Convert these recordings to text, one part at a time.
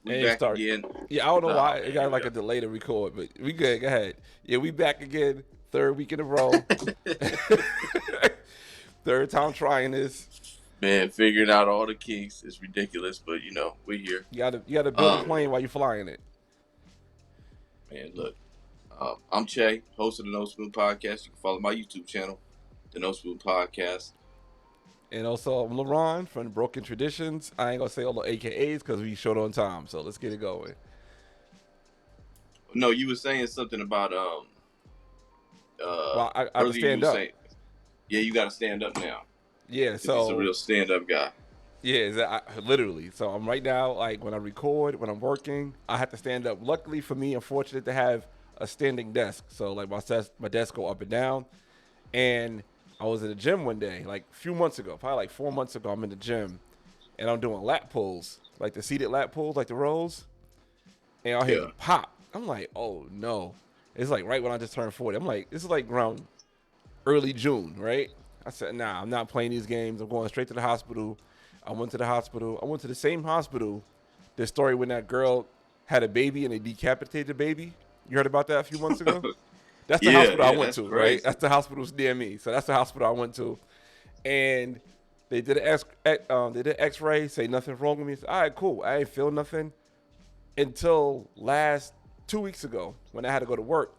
We And it back start. again. Yeah, I don't know Oh why it man, here got we like a delay to record, but we good. Go ahead. Yeah, we back again. Third week in a row. go. Third time trying this. Man, figuring out all the kinks is ridiculous, but we're here. You gotta build a Um, plane while you're flying it. man, look, I'm Che, host of the No Spoon Podcast. You can follow my YouTube channel, the No Spoon Podcast. And also, I'm LaRon from Broken Traditions. I ain't gonna say all the AKAs because we short on time. So let's get it going. No, you were saying something about Well, I have to earlier. You stand were up. saying, yeah, you got to stand up now Yeah, because he's a so real stand-up guy. yeah, literally. So I'm right now, like when I record, when I'm working, I have to stand up. Luckily for me, I'm fortunate to have a standing desk. So like my desk go up and down. And I was in the gym one day, like a few months ago, probably like 4 months ago. I'm in the gym, and I'm doing lat pulls, like the seated lat pulls, like the rows. And I hear Yeah. the pop. I'm like, oh no. It's like right when I just turned 40. I'm like, this is like around early June, right? I said, nah, I'm not playing these games. I'm going straight to the hospital. I went to the hospital. I went to the same hospital. The story when that girl had a baby and they decapitated the baby. You heard about that a few months ago? That's the Yeah, hospital I yeah, went that's to, right? crazy. That's the hospital near me. So that's the hospital I went to. And they did an X-ray, say nothing wrong with me. I said, all right, cool. I ain't feel nothing until last 2 weeks ago when I had to go to work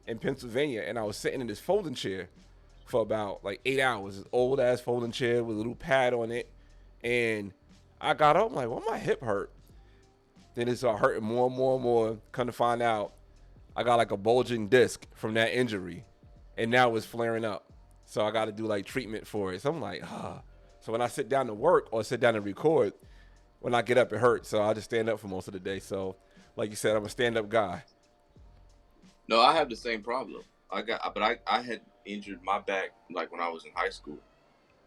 in Pennsylvania, and I was sitting in this folding chair for about like 8 hours. This old ass folding chair with a little pad on it, and I got up. I'm like, well, my hip hurt. Then it started hurting more and more and more. Come to find out, I got like a bulging disc from that injury, and now it's flaring up. So I got to do like treatment for it. So I'm like, ah. So when I sit down to work or sit down to record, when I get up, it hurts. So I just stand up for most of the day. So, like you said, I'm a stand-up guy. No, I have the same problem. I had injured my back like when I was in high school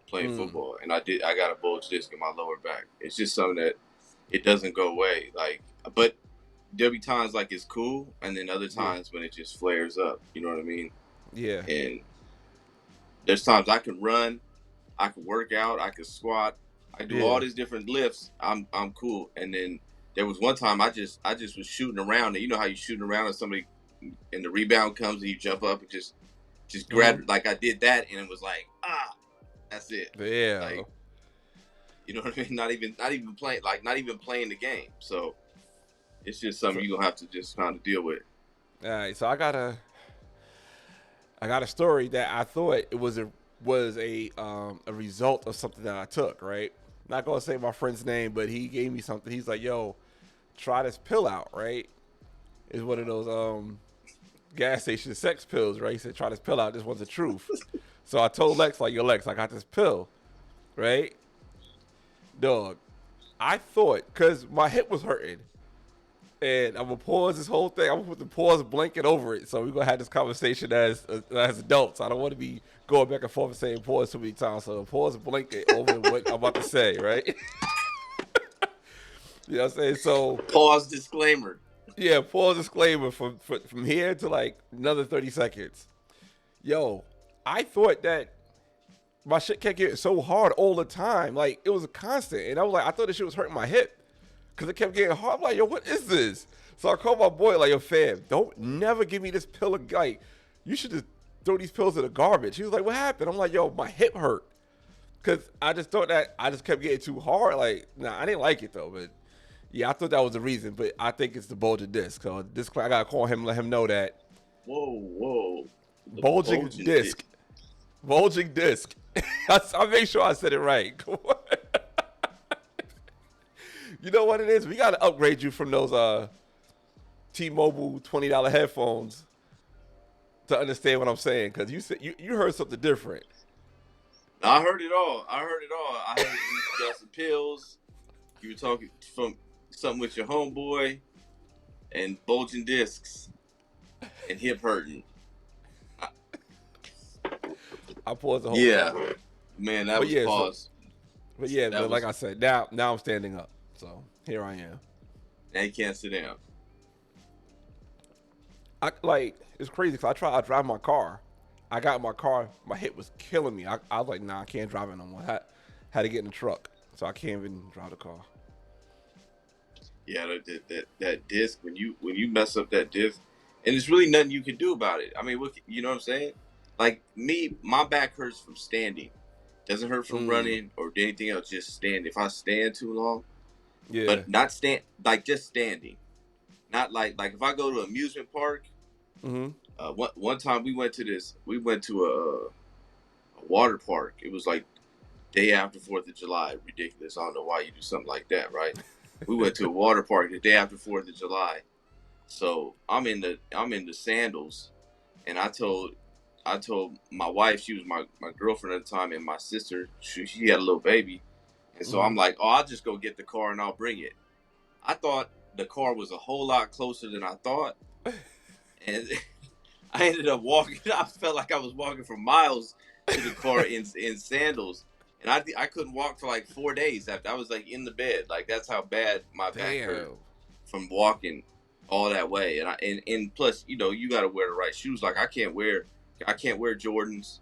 playing Mm, football, and I got a bulge disc in my lower back. It's just something that it doesn't go away. Like, but there'll be times like it's cool, and then other yeah, times when it just flares up. You know what I mean? yeah, And there's times I can run, I can work out, I can squat, I do yeah. all these different lifts. I'm cool. And then there was one time I just was shooting around, and you know how you shooting around and somebody and the rebound comes and you jump up and just grab Mm-hmm. it. Like I did that, and it was like that's it. Yeah. Like you know what I mean? Not even playing not even playing the game. So it's just something So, you're gonna have to just kind of deal with. all right. So I got a story that I thought it was a result of something that I took. Right. Not gonna say my friend's name, but he gave me something. He's like, "Yo, try this pill out." Right. It's one of those gas station sex pills. Right. He said, "Try this pill out. This one's the truth." So I told Lex, like, "Yo, Lex, I got this pill." Right. Dog. I thought because my hip was hurting. And I'm gonna pause this whole thing. I'm gonna put the pause blanket over it. So we're gonna have this conversation as adults. I don't want to be going back and forth and saying pause too many times. So pause blanket over what I'm about to say, right? You know what I'm saying? So Pause disclaimer. yeah, pause disclaimer from here to like another 30 seconds. Yo, I thought that my shit kept getting so hard all the time. Like it was a constant. And I was like, I thought this shit was hurting my hip. Cause it kept getting hard. I'm like, yo, what is this? So I called my boy, like, yo, fam, don't never give me this pill. Like, you should just throw these pills in the garbage. He was like, what happened? I'm like, yo, my hip hurt. Cause I just thought that I just kept getting too hard. Like, nah, I didn't like it though. But yeah, I thought that was the reason. But I think it's the bulging disc. So this, I gotta call him, let him know that Whoa. The bulging bulging disc, bulging disc. I make sure I said it right. You know what it is? We gotta upgrade you from those T-Mobile $20 headphones to understand what I'm saying, because you said you heard something different. I heard it all. I heard you got some pills. You were talking from something with your homeboy and bulging discs and hip hurting. I paused the whole Yeah, thing. man, that But was yeah, so pause. but yeah, That but like was I said, now I'm standing up. So here I am. now you can't sit down. I like it's crazy because I drive my car. I got in my car, my hip was killing me. I was like, nah, I can't drive it no more. Had to get in the truck, so I can't even drive the car. Yeah, that disc when you mess up that disc, and there's really nothing you can do about it. I mean, you know what I'm saying? Like me, my back hurts from standing. Doesn't hurt from Mm, running or anything else. Just stand. If I stand too long, yeah. but not stand like just standing. Not like if I go to an amusement park. Mm-hmm. One time we went to a water park. It was like day after 4th of July. Ridiculous. I don't know why you do something like that, right? We went to a water park the day after 4th of July. So I'm in the sandals, and I told my wife, she was my girlfriend at the time, and my sister, she had a little baby, and so Mm-hmm. I'm like, oh, I'll just go get the car and I'll bring it. I thought the car was a whole lot closer than I thought, and I ended up walking. I felt like I was walking for miles to the car in sandals, and I couldn't walk for like 4 days after. I was like in the bed, like that's how bad my back hurt Damn. from walking all that way. And plus, you got to wear the right shoes. Like I can't wear Jordans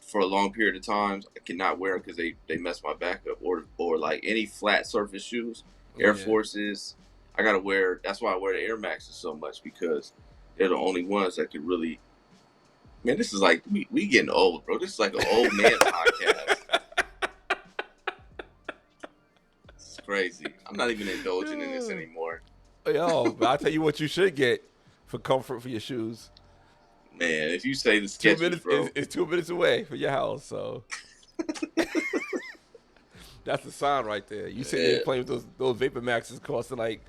for a long period of times. I cannot wear them because they mess my back up. Or like any flat surface shoes, Air Yeah. Forces. I gotta wear. That's why I wear the Air Maxes so much because they're the only ones that could really. Man, this is like we getting old, bro. This is like an old man podcast. It's crazy. I'm not even indulging in this anymore. Yo, but I'll tell you what you should get for comfort for your shoes. Man, if you say the 2 minutes Skechers, bro. is 2 minutes away from your house, so that's the sign right there. You sitting there Yeah. playing with those Vapor Maxes costing like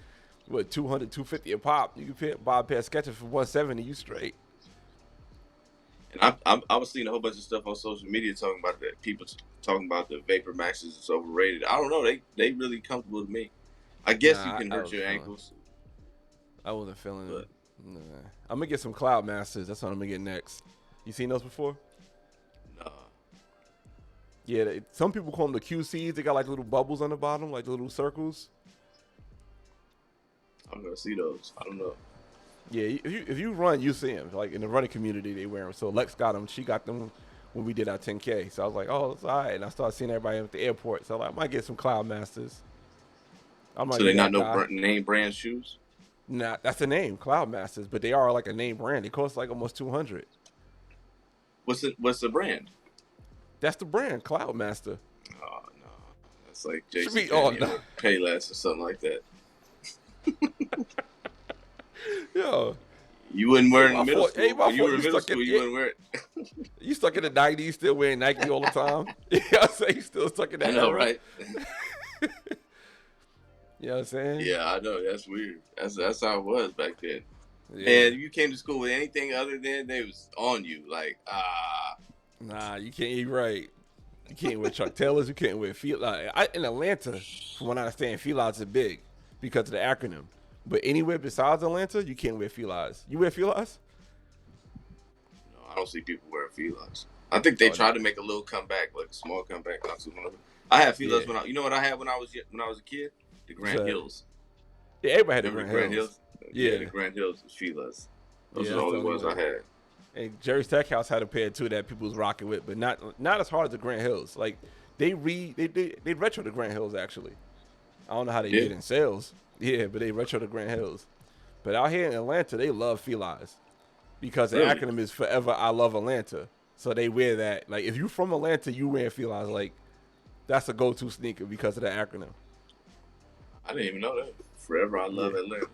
what 200, 250 a pop. You can buy a pair of Skechers for 170. You straight. And I was seeing a whole bunch of stuff on social media talking about that. People talking about the Vapor Maxes is overrated. I don't know. They really comfortable to me. I guess you Nah, can I hurt wasn't your feeling. ankles, I wasn't feeling them. but Nah. I'm gonna get some Cloud Masters. That's what I'm gonna get next. You seen those before? nah. Yeah, some people call them the QCs. They got like little bubbles on the bottom, like the little circles. I'm gonna see those. I don't know. Yeah, if you run, you see them. Like in the running community, they wear them. So Lex got them. She got them when we did our 10K. So I was like, oh, it's all right. And I started seeing everybody at the airport. So I might get some Cloud Masters. I might So be they not that no guy. name brand shoes. Nah, that's the name, Cloud Masters. But they are like a name brand. They cost like almost 200. What's the brand? That's the brand, Cloud Master. Oh no, that's like Should Jason be oh Penney no, or Payless or something like that. yo, You wouldn't wear ain't it in my middle fault. school. Ain't my When you fault. were in middle school, you wouldn't wear it. You stuck in the 90s, still wearing Nike all the time. You know what I'm saying? You still stuck in I that know, era. right? You know what I'm saying? Yeah, I know. That's weird. That's how it was back then. Yeah. And you came to school with anything other than they was on you, like Nah, you can't eat right. You can't wear Chuck Taylors. You can't wear felines. In Atlanta, from what I understand, felines are big because of the acronym. But anywhere besides Atlanta, you can't wear felines. You wear felines? no, I don't see people wearing felines. I think they Oh, tried to make a little comeback, like a small comeback. Not too long. I had yeah. felines you know what I had when I was a kid? The What's Grand that? Hills. Yeah, everybody had the Remember Grand the Grand Hills. Hills? Yeah, Yeah. the Grand Hills was felines. Those Yeah, are the that's the only only ones I one. had. And Jerry Stackhouse had a pair too that people was rocking with, but not as hard as the Grand Hills. Like they retro the Grand Hills actually. I don't know how they Yeah, did in sales. Yeah, but they retro the Grand Hills. But out here in Atlanta, they love felines because the really. acronym is Forever I Love Atlanta. So they wear that. Like if you from Atlanta, you wear felines. Like that's a go-to sneaker because of the acronym. I didn't even know that. Forever, I Yeah, love Atlanta.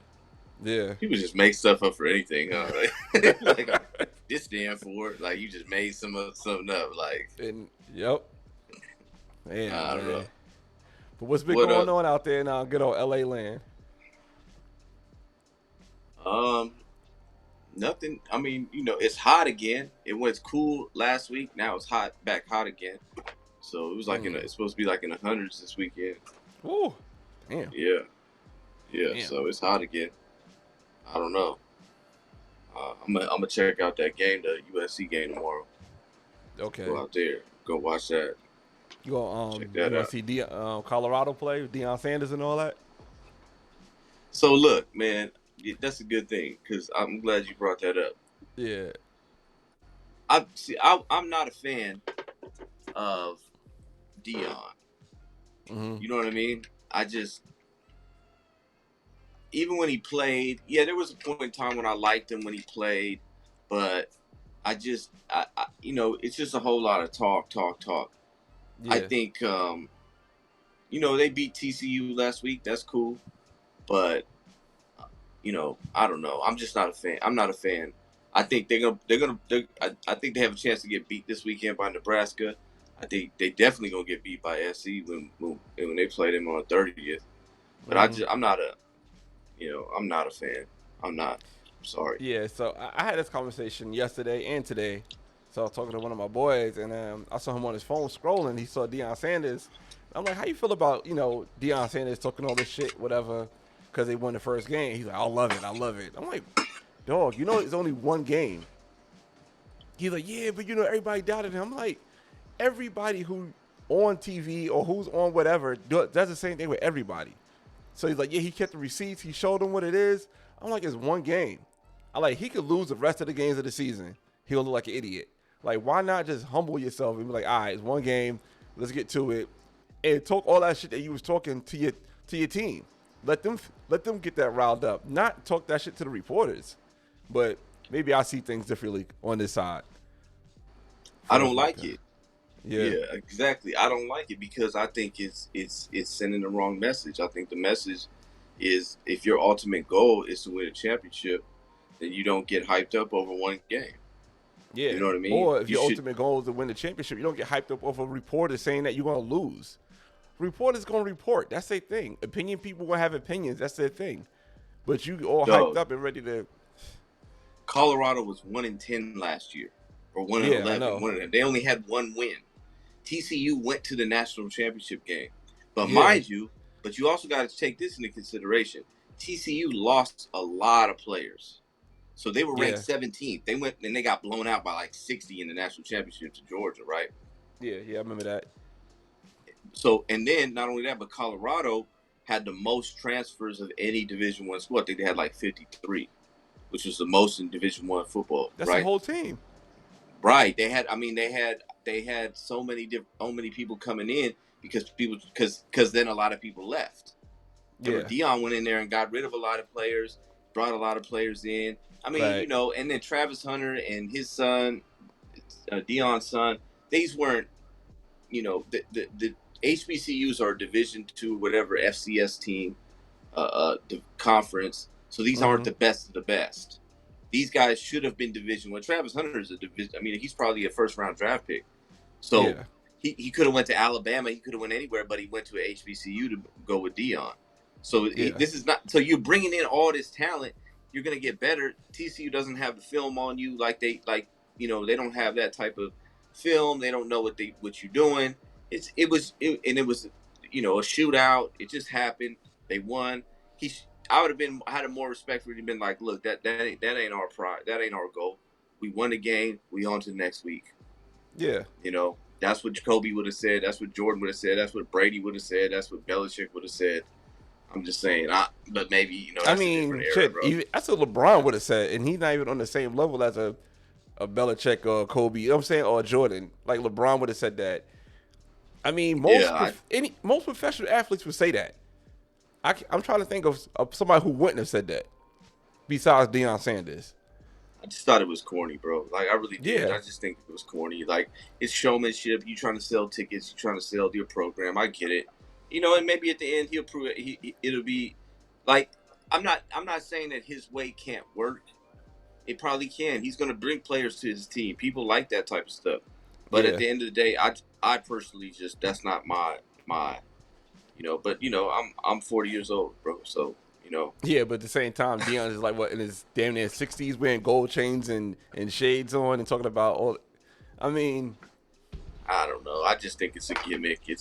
yeah, People just make stuff up for anything, huh? Like this stand for like you just made something up. Like and yep. Yeah, I don't know. man. But what's been What going up? on out there in good old LA land? Um, nothing. I mean, it's hot again. It was cool last week. Now it's back hot again. So it was like Mm. it's supposed to be like in the hundreds this weekend. Woo. Damn. Yeah, yeah. Damn. So it's hot again. I don't know. I'm gonna check out that game, the USC game tomorrow. Okay. Go out there, go watch that. You gonna Check you that gonna out. see Colorado play with Deion Sanders and all that? So look, man, that's a good thing because I'm glad you brought that up. Yeah. I'm not a fan of Dion. Mm-hmm. You know what I mean? I just even when he played, yeah, there was a point in time when I liked him when he played, but it's just a whole lot of talk, talk, talk. I Yeah. think, they beat TCU last week. That's cool, but I don't know. I'm just not a fan. I'm not a fan. I think I think they have a chance to get beat this weekend by Nebraska. I think they definitely gonna get beat by SC when they play them on the 30th. But Hmm. I'm not I'm not a fan. I'm not. I'm sorry. Yeah. So I had this conversation yesterday and today. So I was talking to one of my boys, and I saw him on his phone scrolling. He saw Deion Sanders. I'm like, how you feel about Deion Sanders talking all this shit, whatever, because they won the first game? He's like, I love it, I love it. I'm like, dog, it's only one game. He's like, yeah, but everybody doubted him. I'm like, everybody who on TV or who's on whatever does the same thing with everybody. So he's like, yeah, he kept the receipts. He showed them what it is. I'm like, it's one game. I like he could lose the rest of the games of the season. He'll look like an idiot. Like, why not just humble yourself and be like, all right, it's one game. Let's get to it, and talk all that shit that you was talking to your team. Let them get that riled up. Not talk that shit to the reporters. But maybe I see things differently on this side. I Far as don't my like opinion. it. Yeah. Yeah, exactly. I don't like it because I think it's sending the wrong message. I think the message is if your ultimate goal is to win a championship, then you don't get hyped up over one game. You Yeah. know what I mean? Or if You your should. ultimate goal is to win the championship, you don't get hyped up over a reporter saying that you're gonna lose. Reporters gonna report. That's their thing. Opinion people will have opinions. That's their thing. But you all hyped Dog, up and ready to. Colorado was 1-10 last year, or one and Yeah, I 11. know. One of them. They only had one win. TCU went to the national championship game, but Yeah, mind you, but you also got to take this into consideration. TCU lost a lot of players. So they were ranked yeah, 17th. They went and they got blown out by like 60 in the national championship to Georgia, right? yeah. I remember that. So and then not only that, but Colorado had the most transfers of any Division One school. I think they had like 53, which was the most in Division One football, That's the right? whole team. Right. They had. I mean, they had so many people coming in because then a lot of people left. Remember, Yeah, Deion went in there and got rid of a lot of players, brought a lot of players in. I mean, right. and then Travis Hunter and his son, Deion's son, these weren't, the HBCUs are Division Two, whatever FCS team, the conference. So these aren't Mm-hmm. the best of the best. These guys should have been Division One. Travis Hunter is a division. I mean, he's probably a first round draft pick. So Yeah, he could have went to Alabama. He could have went anywhere, but he went to a HBCU to go with Deion. So yeah, this is not. So you're bringing in all this talent. You're going to get better. TCU doesn't have the film on you they don't have that type of film. They don't know what you're doing. It was a shootout. It just happened. They won. I would have been I had a more respect for him. Been like, look, that ain't our pride. That ain't our goal. We won the game. We on to the next week. yeah. That's what Kobe would have said. That's what Jordan would have said. That's what Brady would have said. That's what Belichick would have said. I'm just saying. But maybe I that's a different mean, era, shit. bro. Even, that's what LeBron would have said, and he's not even on the same level as a Belichick or Kobe. You know what I'm saying? Or Jordan. Like LeBron would have said that. I mean, Yeah, most professional athletes would say that. I'm trying to think of somebody who wouldn't have said that besides Deion Sanders. I just thought it was corny, bro. Like I really did. Yeah, I just think it was corny. Like it's showmanship. You trying to sell tickets. You trying to sell your program. I get it. And maybe at the end he'll prove it. It'll be like I'm not saying that his way can't work. It probably can. He's going to bring players to his team. People like that type of stuff. But at yeah, the end of the day, I personally just that's not my. But I'm 40 years old, bro. So yeah. But at the same time, Deion is like what in his damn near 60s, wearing gold chains and shades on, and talking about all. I mean, I don't know. I just think it's a gimmick. You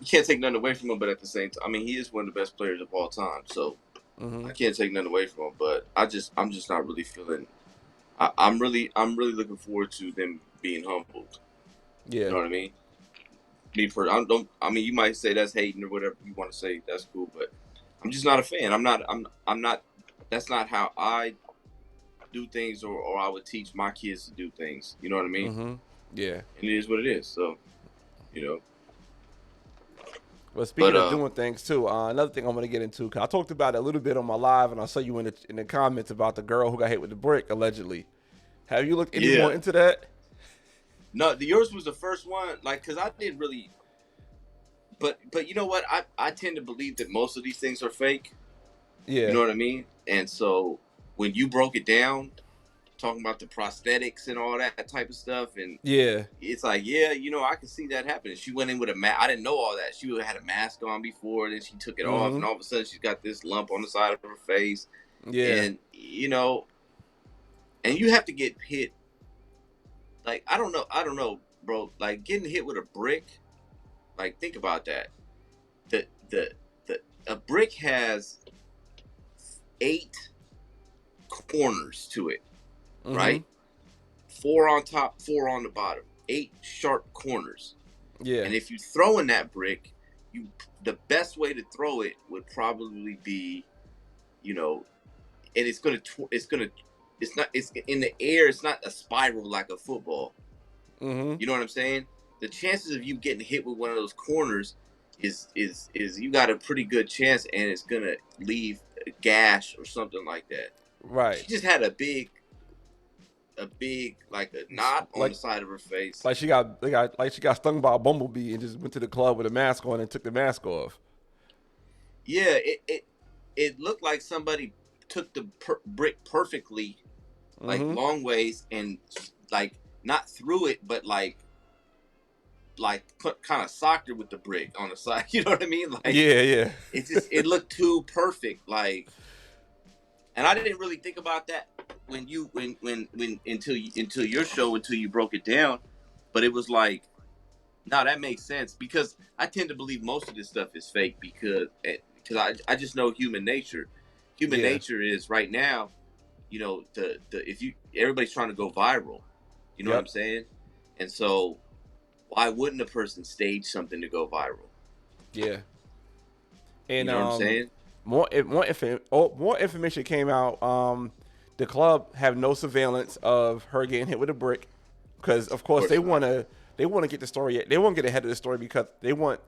can't take nothing away from him, but at the same time, I mean, he is one of the best players of all time. So hmm I can't take nothing away from him. But I'm just not really feeling. I'm really looking forward to them being humbled. You yeah, know what I mean? Me for I don't. I mean, you might say that's hating or whatever you want to say. That's cool, but I'm just not a fan. I'm not. I'm not. That's not how I do things, or I would teach my kids to do things. You know what I mean? hmm yeah. And it is what it is. So, you know, Well, But speaking of doing things too, another thing I'm going to get into, cause I talked about it a little bit on my live, and I saw you in the comments about the girl who got hit with the brick allegedly. Have you looked any more yeah, into that? no, yours was the first one. Like, cause I didn't really. But you know what? I tend to believe that most of these things are fake. You Yeah, know what I mean? And so when you broke it down, talking about the prosthetics and all that type of stuff, and yeah, it's like, yeah, I can see that happening. She went in with a mask. I didn't know all that. She had a mask on before, then she took it off, mm-hmm, and all of a sudden she's got this lump on the side of her face, yeah, and and you have to get hit. Like I don't know, bro. Like getting hit with a brick. Like think about that. The the the a brick has 8 corners to it, mm-hmm, right? 4 on top, 4 on the bottom. 8 sharp corners. yeah, And if you throw in that brick, you the best way to throw it would probably be, you know, and it's not it's in the air. It's not a spiral like a football. mm-hmm, You know what I'm saying? The chances of you getting hit with one of those corners is you got a pretty good chance, and it's gonna leave a gash or something like that. right. She just had a big like a knot on Like the side of her face. like she got stung by a bumblebee and just went to the club with a mask on and took the mask off. Yeah, it looked like somebody took the brick perfectly, like Mm-hmm. long ways, and like not through it, but like put kind of socked her with the brick on the side. You know what I mean? Like Yeah, yeah, it looked too perfect. Like, and I didn't really think about that when until your show, until you broke it down. But it was like, no, that makes sense, because I tend to believe most of this stuff is fake, because I just know human nature. Human yeah. nature is right now, the if you everybody's trying to go viral. You know what I'm Yep. saying? And so why wouldn't a person stage something to go viral? Yeah. You And know what I'm saying? more information came out. The club have no surveillance of her getting hit with a brick, because of Of course course not. they want to get the story. They want to get ahead of the story because they want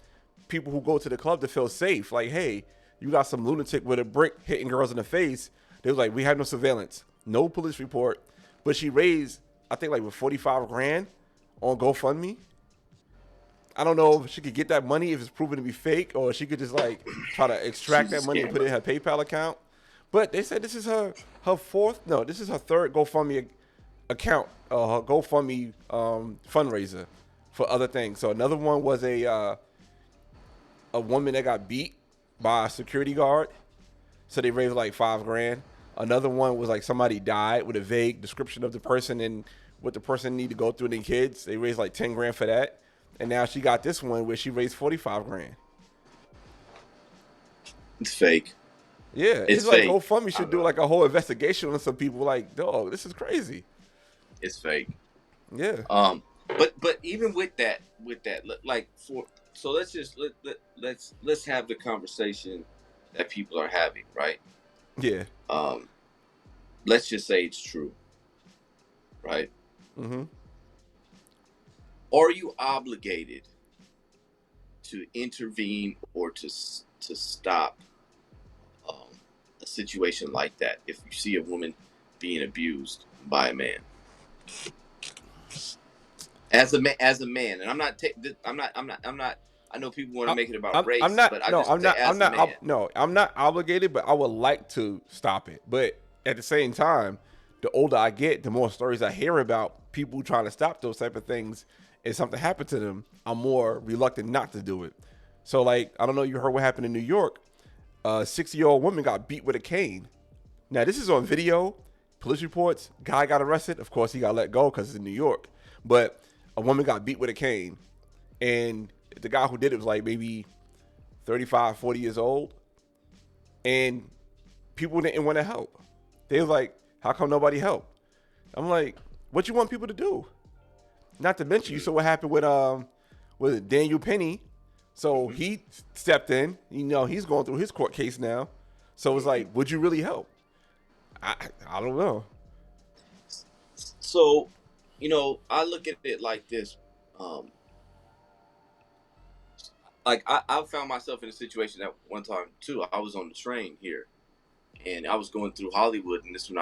people who go to the club to feel safe. Like, hey, you got some lunatic with a brick hitting girls in the face. They was like, we have no surveillance, no police report, but she raised, I think, like with 45 grand on GoFundMe. I don't know if she could get that money if it's proven to be fake, or she could just like try to extract She's a that money and put it scammer. in her PayPal account. But they said this is her fourth. No, this is her third GoFundMe account. Her GoFundMe fundraiser for other things. So another one was a woman that got beat by a security guard. So they raised like 5 grand. Another one was like somebody died with a vague description of the person and what the person need to go through and their kids. They raised like 10 grand for that. And now she got this one where she raised 45 grand. It's fake. Yeah, It's it's like fake. GoFundMe I should do know. like a whole investigation on some people. Like, dog, this is crazy. It's fake. Yeah, But even with that, like for so let's just let's have the conversation that people are having, right? yeah. Um, let's just say it's true, right? Mm-hmm. Are you obligated to intervene or to stop um, a situation like that if you see a woman being abused by a man? As a man, and I'm not. I know people want to I, make it about I'm race, but not. I No, just say as a man. No, I'm not obligated, but I would like to stop it. But at the same time, the older I get, the more stories I hear about people trying to stop those type of things. If something happened to them, I'm more reluctant not to do it. So, like, I don't know, you heard what happened in New York. A 60-year-old woman got beat with a cane. Now, this is on video, police reports. Guy got arrested. Of course, he got let go because it's in New York. But a woman got beat with a cane. And the guy who did it was like maybe 35, 40 years old. And people didn't want to help. They was like, how come nobody helped? I'm like, what you want people to do? Not to mention, you saw what happened with Daniel Penny. So Mm-hmm. he stepped in. You know, he's going through his court case now. So it's Mm-hmm. like, would you really help? I I don't know. So, I look at it like this. Um, like I found myself in a situation at one time too. I was on the train here, and I was going through Hollywood, and this one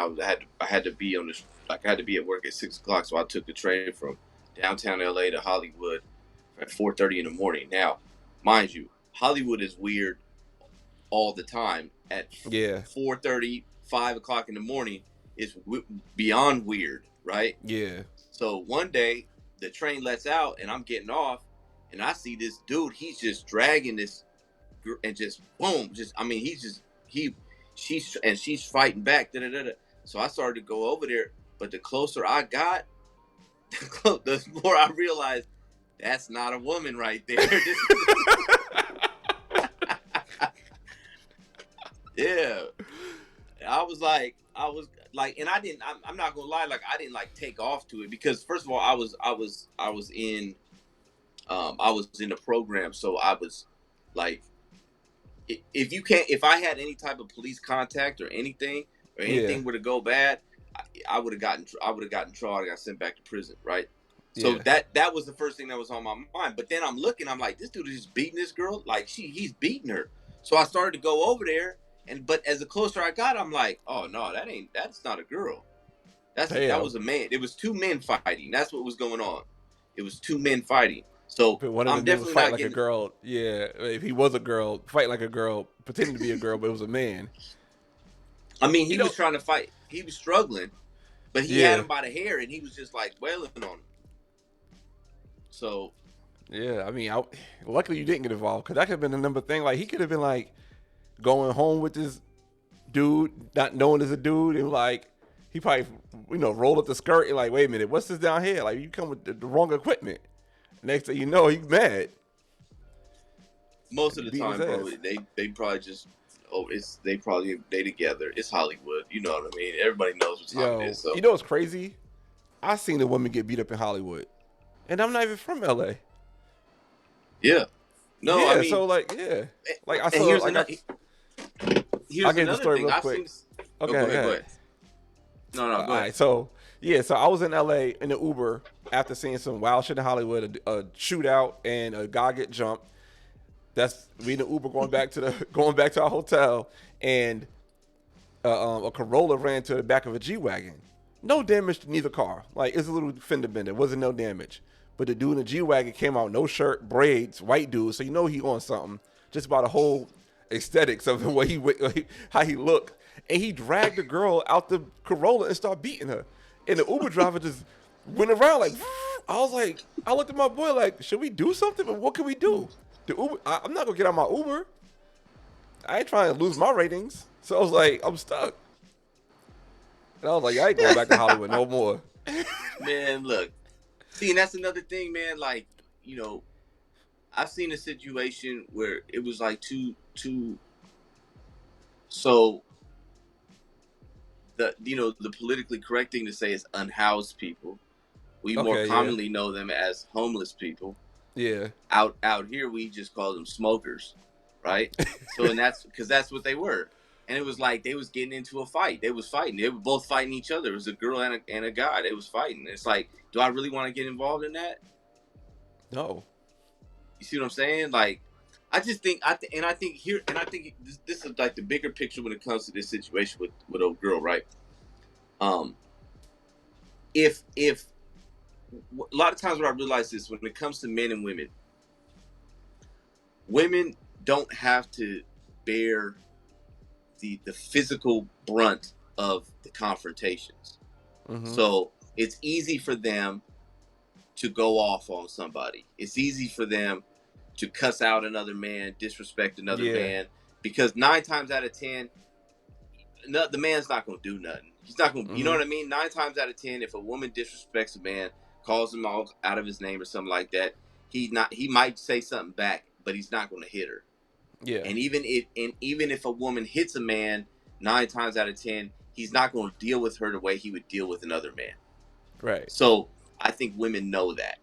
I had to be on this, like I had to be at work at 6 o'clock, so I took the train from downtown LA to Hollywood at 4:30 in the morning. Now, mind you, Hollywood is weird all the time. At Yeah, 4:30, 5 o'clock in the morning is beyond weird, right? yeah, So one day the train lets out, and I'm getting off, and I see this dude. He's just dragging this, and just boom, just I mean, he's just he, she's fighting back. Da, da, da, da. So I started to go over there, but the closer I got, the more I realized that's not a woman right there. Yeah, I was like, and I didn't. I'm not gonna lie, like I didn't like take off to it because first of all, I was in the program, so I was like, if you can't, if I had any type of police contact or anything, yeah, were to go bad, I would have gotten trouble. I got sent back to prison, right? So yeah. that was the first thing that was on my mind. But then I'm looking, I'm like, this dude is just beating this girl, like he's beating her. So I started to go over there, and but as the closer I got, I'm like, oh no, that's not a girl. That Damn. was a man. It was two men fighting. That's what was going on. It was two men fighting. So But one of the I'm men was definitely fighting not like a getting. girl. Yeah, if he was a girl, fighting like a girl, pretending to be a girl, but it was a man. I mean, You he know? was trying to fight. He was struggling, but he had Yeah, him by the hair, and he was just like wailing on him. So yeah. I mean, luckily you didn't get involved because that could have been the number thing. Like he could have been like going home with this dude, not knowing as a dude, and like he probably rolled up the skirt and like, wait a minute, what's this down here? Like you come with the wrong equipment. Next thing you know, he's mad most and of he the beating his time, bro, ass. they probably just they together. It's Hollywood, you know what I mean. Everybody knows what time it is. Yo, you So know what's crazy? I seen a woman get beat up in Hollywood, and I'm not even from LA. yeah, no, I Yeah, mean, so like, yeah, like I and saw, like I'll here's get the another story thing. real I've quick. seen. Oh, Okay, go go ahead, go ahead. ahead. No, no, All go ahead. right, so yeah, so I was in LA in the Uber after seeing some wild shit in Hollywood, a shootout and a guy get jumped. That's we in the Uber going back to the going back to our hotel, and a Corolla ran to the back of a G wagon. No damage to neither car. Like it's a little fender bender. Wasn't no damage. But the dude in the G wagon came out, no shirt, braids, white dude. So you know he on something. Just about the whole aesthetics of the way how he looked. And he dragged the girl out the Corolla and started beating her. And the Uber driver just went around like. I was like, I looked at my boy like, should we do something? But what can we do? The Uber, I'm not gonna get out my Uber. I ain't trying to lose my ratings. So I was like, I'm stuck. And I was like, I ain't going back to Hollywood no more. Man, look, see, and that's another thing, man. Like, you know, I've seen a situation where it was like two. So the politically correct thing to say is unhoused people. We more Okay, yeah. commonly know them as homeless people. Yeah. Out here, we just call them smokers, right? So, and that's because that's what they were. And it was like they was getting into a fight. They was fighting. They were both fighting each other. It was a girl and a guy. They was fighting. It's like, do I really want to get involved in that? No. You see what I'm saying? Like, I just think I think here, and I think this is like the bigger picture when it comes to this situation with old girl, right? Um, if a lot of times what I realize is when it comes to men and women don't have to bear the physical brunt of the confrontations. Mm-hmm. So it's easy for them to go off on somebody. It's easy for them to cuss out another man, disrespect another Yeah. man, because 9 times out of 10, no, the man's not going to do nothing. He's not going to, you know Mm-hmm. what I mean? 9 times out of 10, if a woman disrespects a man, calls him out of his name or something like that, he might say something back, but he's not going to hit her. Yeah. Even if a woman hits a man 9 times out of 10, he's not going to deal with her the way he would deal with another man. Right. So I think women know that,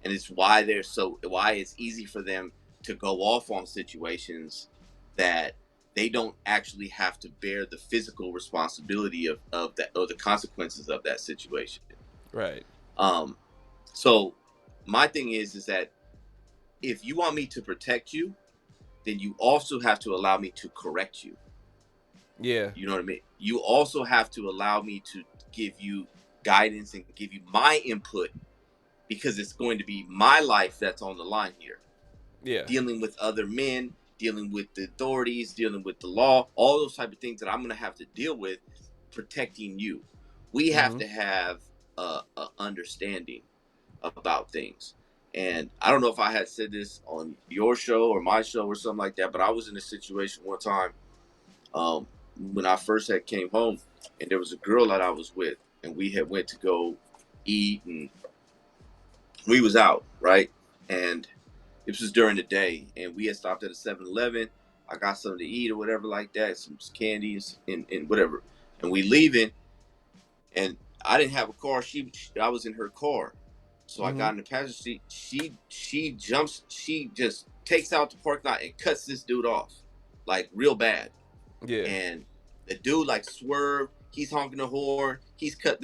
and it's why it's easy for them to go off on situations that they don't actually have to bear the physical responsibility of that or the consequences of that situation. Right. Um, so my thing is that if you want me to protect you, then you also have to allow me to correct you. Yeah. You know what I mean? You also have to allow me to give you guidance and give you my input, because it's going to be my life that's on the line here. Yeah. Dealing with other men, dealing with the authorities, dealing with the law, all those type of things that I'm going to have to deal with, protecting you. We have Mm-hmm. to have a understanding about things. And I don't know if I had said this on your show or my show or something like that, but I was in a situation one time, um, when I first had came home, and there was a girl that I was with, and we had went to go eat, and we was out, right? And this was during the day, and we had stopped at a 7-Eleven. I got something to eat or whatever like that, some candies and whatever. And we leaving, and I didn't have a car. I was in her car, so I Mm-hmm. got in the passenger seat. She jumps. She just takes out the parking lot and cuts this dude off, like real bad. Yeah. And the dude like swerved. He's honking the horn. He's cut.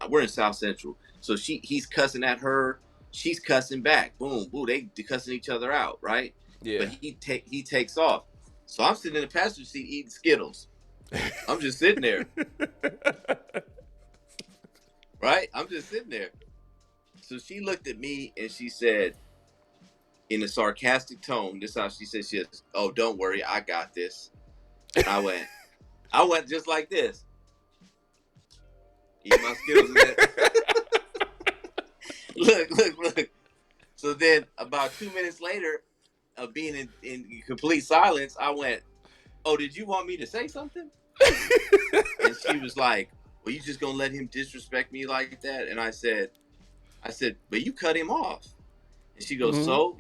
We're in South Central, so he's cussing at her. She's cussing back. Boom, boom. They cussing each other out, right? But Yeah. he takes off. So I'm sitting in the passenger seat eating Skittles. I'm just sitting there, right? I'm just sitting there. So she looked at me and she said, in a sarcastic tone, this is how she said, "Oh, don't worry, I got this." And I went just like this. Eat my Skittles in there. Look. So then, about 2 minutes later, of being in complete silence, I went, "Oh, did you want me to say something?" And she was like, "Well, you just gonna let him disrespect me like that?" And I said, "But you cut him off." And she goes, Mm-hmm. "So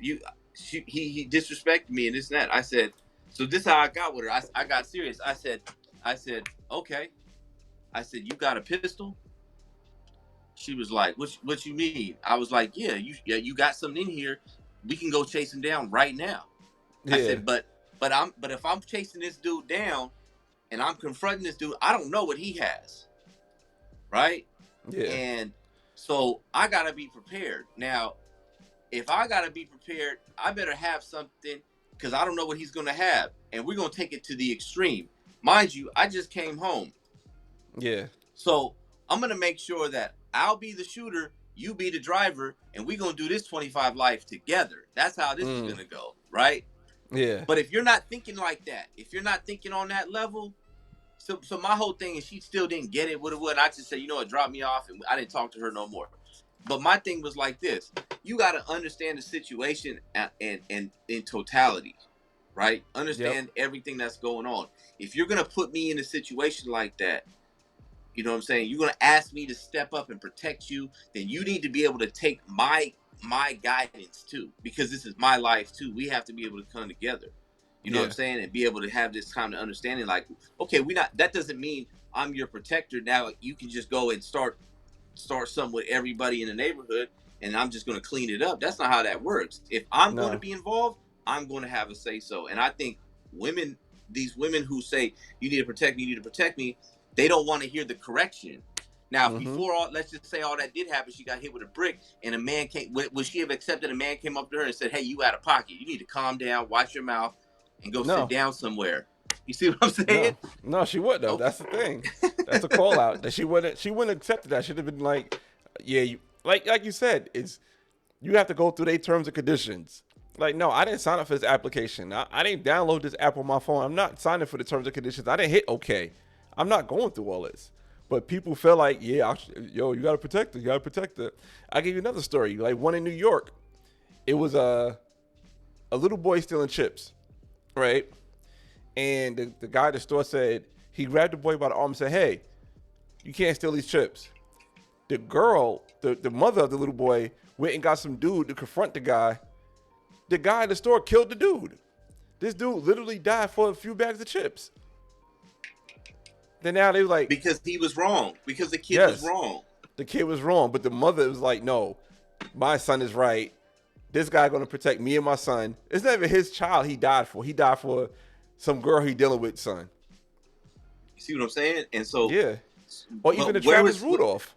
he disrespected me and this and that." I said, "So this is how I got with her." I got serious. I said, "Okay." I said, "You got a pistol?" She was like, "What you mean?" I was like, you got something in here. We can go chase him down right now." I Yeah. said, but if I'm chasing this dude down and I'm confronting this dude, I don't know what he has, right? Yeah. And so I gotta be prepared. Now, if I gotta be prepared, I better have something, because I don't know what he's gonna have, and we're gonna take it to the extreme. Mind you, I just came home. Yeah. So I'm gonna make sure that I'll be the shooter, you be the driver, and we're gonna do this 25 life together. That's how this is Mm. gonna go, right? Yeah. But if you're not thinking like that, if you're not thinking on that level, so my whole thing is she still didn't get it. What I just said, you know what, drop me off, and I didn't talk to her no more. But my thing was like this: you got to understand the situation and in totality, right? Yep. Understand everything that's going on. If you're gonna put me in a situation like that, you know what I'm saying, you're gonna ask me to step up and protect you, then you need to be able to take my guidance too, because this is my life too. We have to be able to come together. You know what I'm Yeah. saying? And be able to have this kind of understanding, like, okay, we not that doesn't mean I'm your protector. Now you can just go and start something with everybody in the neighborhood, and I'm just gonna clean it up. That's not how that works. If I'm going to No. be involved, I'm going to have a say so. And I think women, these women who say you need to protect me, you need to protect me, they don't want to hear the correction. Now, if Mm-hmm. before all, let's just say all that did happen, she got hit with a brick, and a man came. Would she have accepted a man came up to her and said, "Hey, you out of pocket. You need to calm down, watch your mouth, and go sit No. down somewhere"? You see what I'm saying? No. No. She would though. Okay. That's the thing. That's a call out that she wouldn't. She wouldn't accept that. She'd have been like, yeah. You, like you said, it's you have to go through their terms and conditions. Like, no, I didn't sign up for this application. I didn't download this app on my phone. I'm not signing for the terms and conditions. I didn't hit OK. I'm not going through all this. But people feel like, yeah, yo, you gotta protect it. You gotta protect it. I'll give you another story. Like one in New York. It was a little boy stealing chips, right? And the guy at the store said he grabbed the boy by the arm and said, "Hey, you can't steal these chips." The girl, the mother of the little boy, went and got some dude to confront the guy. The guy in the store killed the dude. This dude literally died for a few bags of chips. Then now they were like, Because he was wrong. Because the kid was yes, wrong. the kid was wrong, but the mother was like, no, my son is right. This guy gonna protect me and my son. It's not even his child he died for. He died for some girl he dealing with, son. You see what I'm saying? And so, Yeah. Or even the but where Travis is Rudolph.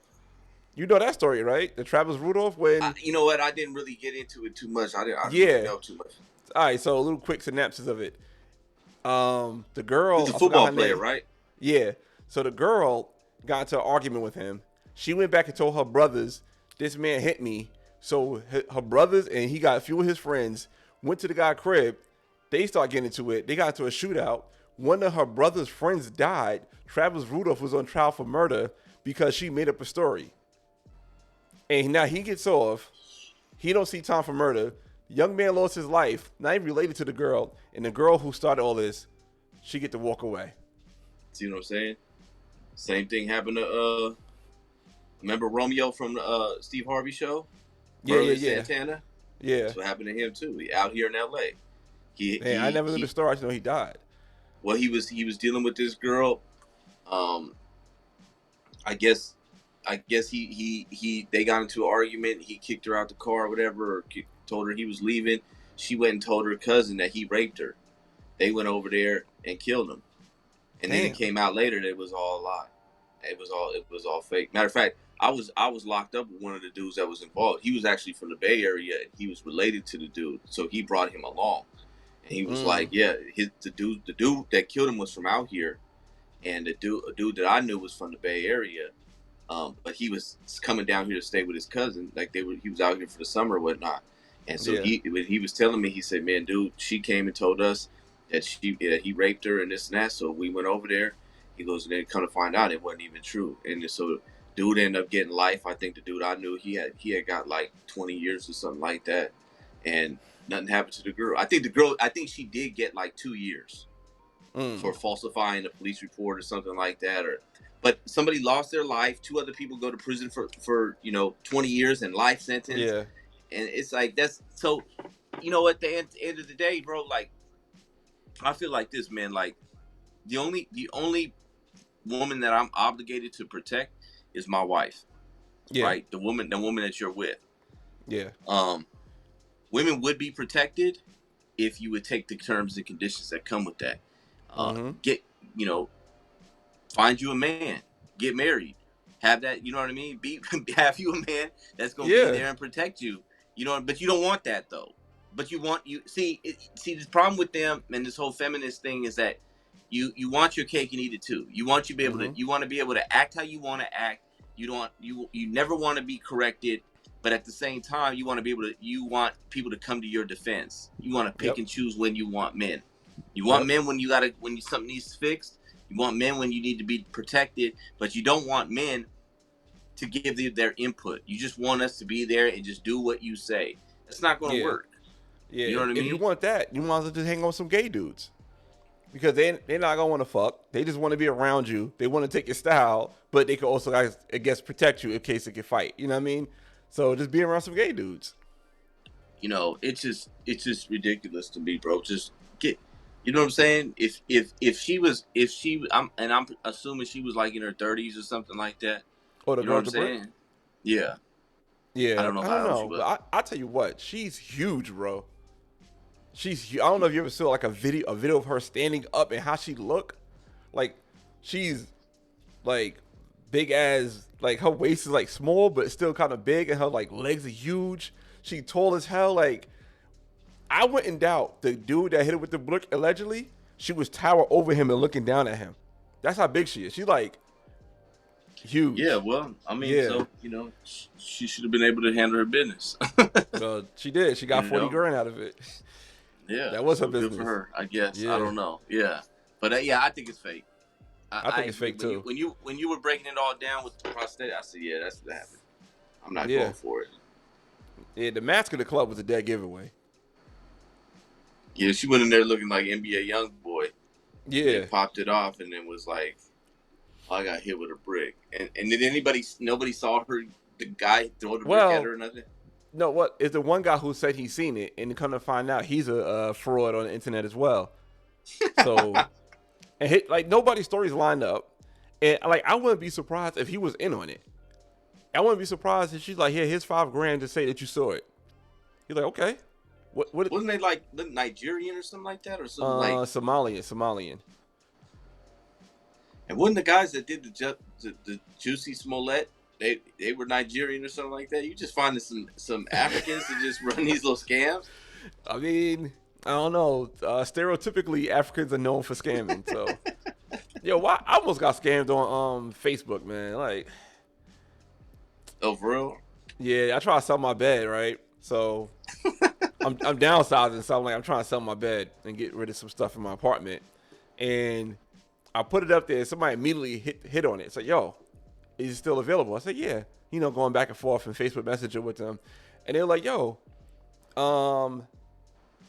You know that story, right? The Travis Rudolph when You know what? I didn't really get into it too much. I didn't really yeah. know too much. All right, so a little quick synopsis of it. The He's girl, a I forgot football her player, name. right? Yeah. So the girl got into an argument with him. She went back and told her brothers, "This man hit me." So her brothers and he got a few of his friends went to the guy's crib. They started getting into it. They got into a shootout. One of her brother's friends died. Travis Rudolph was on trial for murder because she made up a story. And now he gets off. He don't see time for murder. Young man lost his life, not even related to the girl, and the girl who started all this, she get to walk away. See what I'm saying? Same thing happened to remember Romeo from the Steve Harvey show? Yeah, yeah, Merlin yeah, Santana? yeah. That's what happened to him too. He out here in LA. He Man, I he never knew the he story. I just know he died. well he was dealing with this girl. Um I guess he they got into an argument. He kicked her out the car or whatever, or told her he was leaving. She went and told her cousin that he raped her. They went over there and killed him. And then it Damn. came out later that it was all a lie. It was all fake. Matter of fact, I was locked up with one of the dudes that was involved. He was actually from the Bay Area. And he was related to the dude, so he brought him along. And he was like, "Yeah, the dude that killed him was from out here, and a dude that I knew was from the Bay Area. But he was coming down here to stay with his cousin. Like he was out here for the summer or whatnot. And so Yeah. when he was telling me, he said, "Man, dude, she came and told us that he raped her and this and that." So we went over there. He goes, and then come to find out it wasn't even true. And so dude ended up getting life. I think the dude I knew he had got like 20 years or something like that, and nothing happened to the girl. I think she did get like 2 years for falsifying a police report or something like that, or but somebody lost their life. Two other people go to prison for 20 years and life sentence, Yeah. and it's like that's so. At the end of the day, bro, like I feel like this, man. Like the only woman that I'm obligated to protect is my wife, Yeah. right? The woman that you're with. Yeah. Um, Women would be protected if you would take the terms and conditions that come with that. Get you know Find you a man, get married, have that. You know what I mean? Have you a man that's gonna be Yeah. there and protect you. But you don't want that though. But you see the problem with them and this whole feminist thing is that you want your cake and eat it too. You want to be able to act how you want to act. You never want to be corrected, but at the same time you want people to come to your defense. You want to pick Yep. and choose when you want men. You want Yep. men when something needs fixed. You want men when you need to be protected, but you don't want men to give their input. You just want us to be there and just do what you say. That's not going to Yeah. work. You know Yeah. what I If you mean? want that, you might as well just hang on with some gay dudes. Because they're not gonna want to fuck. They just want to be around you. They want to take your style, but they can also, I guess, protect you in case they can fight. You know what I mean? So just be around some gay dudes. It's just ridiculous to me, bro. Just get, you know what I'm saying? I'm assuming she was like in her 30s or something like that. Or the You know girl what with I'm the brick. saying? Yeah. I Yeah, don't know I don't how old she know, was. but I tell you what, she's huge, bro. I don't know if you ever saw like a video of her standing up and how she look. Like she's like big as like her waist is like small but still kind of big and her like legs are huge. She tall as hell. Like I wouldn't doubt the dude that hit her with the brick allegedly. She was tower over him and looking down at him. That's how big she is. She's like Yeah, huge. well, I mean, Yeah. so she should have been able to handle her business. Well, she did. She got you 40 know? grand out of it. Yeah, That was her so good for business. her, I guess. I Yeah. don't know. Yeah, but yeah, I think it's fake. I I think it's agree. fake too. When you were breaking it all down with the prosthetic, I said, yeah, that's what happened. I'm not Yeah. going for it. Yeah, the mask of the club was a dead giveaway. Yeah, she went in there looking like NBA young boy. And Yeah. then popped it off, and then was like, oh, I got hit with a brick. And did nobody saw her, the guy throw the brick at Well, her or nothing? no, what is the one guy who said he's seen it and come to find out he's a fraud on the internet as well. So, and like nobody's stories lined up. And like I wouldn't be surprised if he was in on it. I wouldn't be surprised if she's like, "Here, here's $5,000 to say that you saw it." He's like, "Okay." What? Wasn't they like Nigerian or something like that, or something like? Somalian. And wasn't the guys that did the Juicy Smollett? they were Nigerian or something like that. You just finding some Africans to just run these little scams. I mean, I don't know. Stereotypically, Africans are known for scamming. So, yo, why I almost got scammed on Facebook, man. Like, Oh, for real? yeah, I try to sell my bed, right? So I'm downsizing, so I'm trying to sell my bed and get rid of some stuff in my apartment, and I put it up there. Somebody immediately hit on it. It's like, yo, is it still available? I said, yeah. You know, going back and forth in Facebook Messenger with them, and they're like, yo,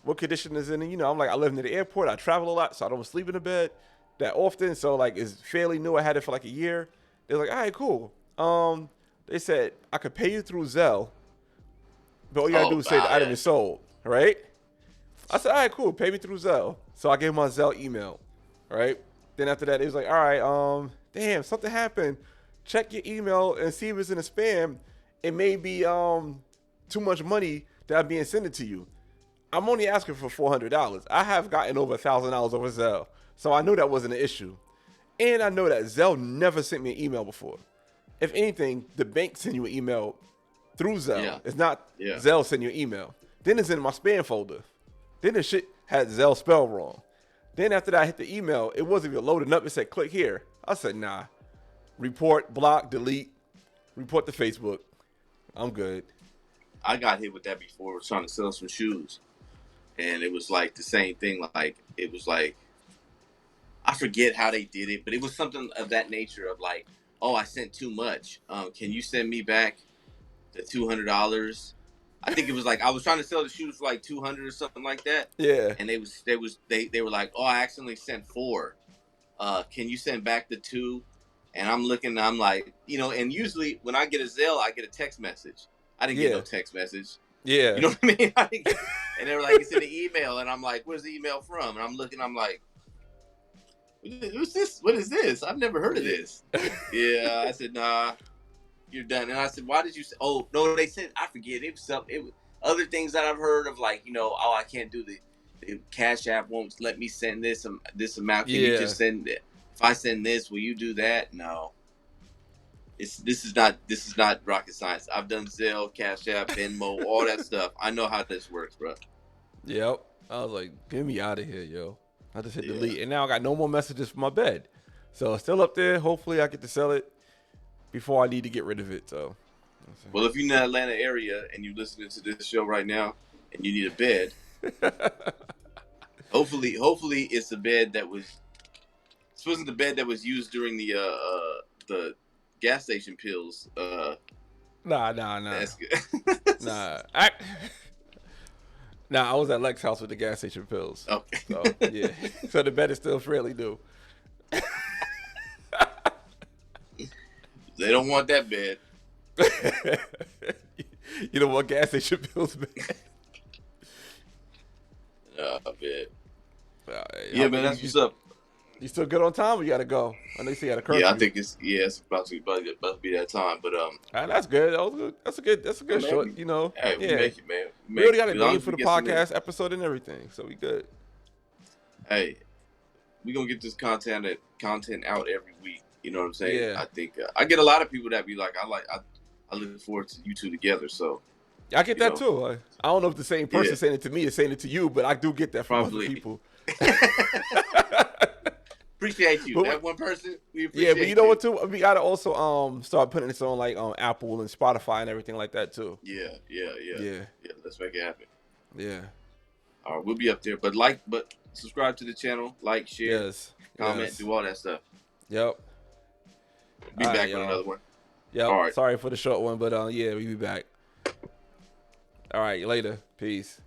what condition is in it? You know, I'm like, I live near the airport. I travel a lot, so I don't sleep in the bed that often. So like, it's fairly new. I had it for like a year. They're like, all right, cool. They said I could pay you through Zelle, but all you gotta do is say the item is sold, right? I said, all right, cool. Pay me through Zelle. So I gave my Zelle email, right? Then after that, it was like, all right, damn, something happened. Check your email and see if it's in a spam. It may be too much money that I'm being sent to you. I'm only asking for $400. I have gotten over $1,000 over Zelle, so I know that wasn't an issue. And I know that Zelle never sent me an email before. If anything, the bank send you an email through Zelle. Yeah. It's not Zelle send you an email. Then it's in my spam folder. Then the shit had Zelle spelled wrong. Then after that, I hit the email. It wasn't even loading up. It said, click here. I said, nah. Report, block, delete, report to Facebook. I'm good. I got hit with that before. I was trying to sell some shoes. And it was like the same thing. Like, it was like, I forget how they did it, but it was something of that nature of like, oh, I sent too much. Can you send me back the $200? I think it was like I was trying to sell the shoes for like $200 or something like that. Yeah. And they were like, oh, I accidentally sent 4. Can you send back the 2? And I'm looking, I'm like, you know, and usually when I get a Zelle, I get a text message. I didn't get no text message. Yeah. You know what I mean? And they were like, it's in the email. And I'm like, where's the email from? And I'm looking, I'm like, what's this? What is this? I've never heard of this. Yeah. I said, nah, you're done. And I said, why did you say, oh, no, they said, I forget. It was something, it was other things that I've heard of, like, you know, oh, I can't do the Cash App won't let me send this amount. Can you just send it? If I send this, will you do that? No. This is not rocket science. I've done Zelle, Cash App, Venmo, all that stuff. I know how this works, bro. Yep. I was like, get me out of here, yo. I just hit delete, and now I got no more messages for my bed. So it's still up there. Hopefully, I get to sell it before I need to get rid of it. So, well, if you're in the Atlanta area and you're listening to this show right now and you need a bed, hopefully it's a bed that was. This wasn't the bed that was used during the gas station pills. Nah. That's good. Nah. I was at Lex's house with the gas station pills. Okay. So, yeah. So the bed is still fairly new. They don't want that bed. You don't want gas station pills, man. Bed. Yeah, man, that's what's up. You still good on time? Or you gotta go. I know you still got a curfew. Yeah, I think it's about to be that time. But that's good. That's a good short. You know, hey, we make it, man. We already got a name for the podcast episode and everything, so we good. Hey, we gonna get this content out every week. You know what I'm saying? Yeah. I think I get a lot of people that be like, I look forward to you two together. So I get that too. I don't know if the same person saying it to me is saying it to you, but I do get that from other people. Appreciate you. That one person, we appreciate. Yeah, but you know what too? We gotta also start putting this on like Apple and Spotify and everything like that too. Yeah. Let's make it happen. Yeah. All right, we'll be up there. But subscribe to the channel, like, share, comment, do all that stuff. Yep. Be back with another one. Yep. All right. Sorry for the short one, but yeah, we'll be back. All right, later. Peace.